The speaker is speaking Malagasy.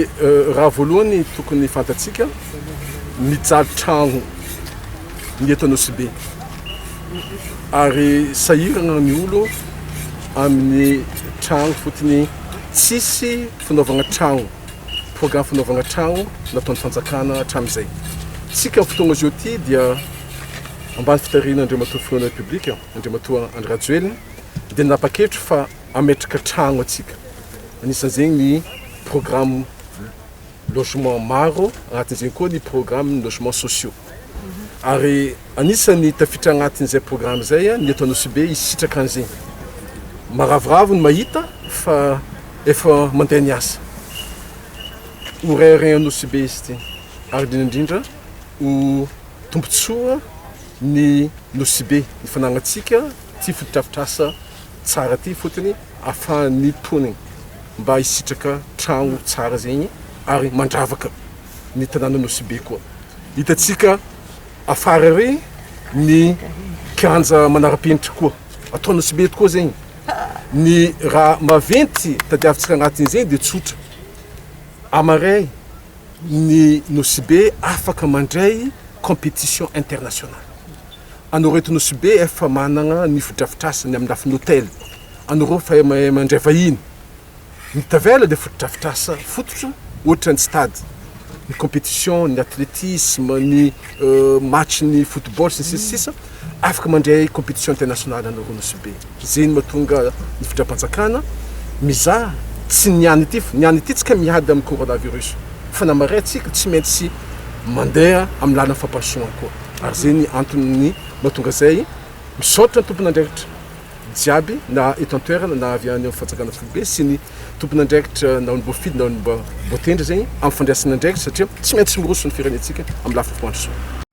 Dia raha voalohany tokony fantatsika mijaly tragno ny eto Nosy-Be ary sahirana ny olo amin'ny tragno fotony tsisy fanaovana tragno programme fanaovana tragno nataon'ny fanjakana hatramin'izay. Tsika fotoagna izy io ty dia ambany fitariana Andriamatoa Filoana Republika Andriamatoa Andry Rajoelina dia napakevitra fa ametraka tragno atsika. Anisan'izegny ny programme logement maro, agnatin'izegny koa ny programme logement sociaux. Ary anisany tafiditra agnatin'izay programme zay ny eto Nosy-Be hisitraka an'izegny. Maravoravo ny mahita fa efa mandeha niasa. Ho rairay Nosy-Be izy ty. Ary indrindra ho tombotsoa ny Nosy-Be ny fanagnantsika ty fotodrafitrasa tsara ty fotony ahafahan'ny mponina mba hisitraka tragno tsara zegny ary mandravaka ny tanàna Nosy-Be koa. Hitatsika afara re ny kianja manara-penitra koa atao Nosy-Be tokoa zegny. Ny raha maventy tadiavintsika agnatin'izegny dia tsotra. Amaray ny Nosy-Be afaka mandray compétition internationale. Anareo eto Nosy-Be efa manana ny fotodrafitrasany amin'ny lafiny hôtel. Anareo fa mandray vahiny. Ny tavela dia fotodrafitrasa fototra ohatra ny stade. Ny compétition, ny athlétisme, ny match ny football sy sisa afaka mandray compétition internationale anareo Nosy-Be. Zay ny mahatonga ny fitram-panjakana mizaha tsy niany ity tsika miady amin'ny coronavirus. Fa namaray tsika tsy maintsy mandeha amin'ny lalana fampasoana koa. Ary zay ny antony mahatonga zay misaotra ny tompon'andraikitra jiaby na eto an-toerana na avy any amin'ny fanjakana Nosy-Be sy ny tompon'andraikitra na ony Boafidy na ony Boatendry zegny amin'ny fandraisana andraikitra satria tsy maintsy miroso ny firenentsika amin'ny lafiny fampasoana.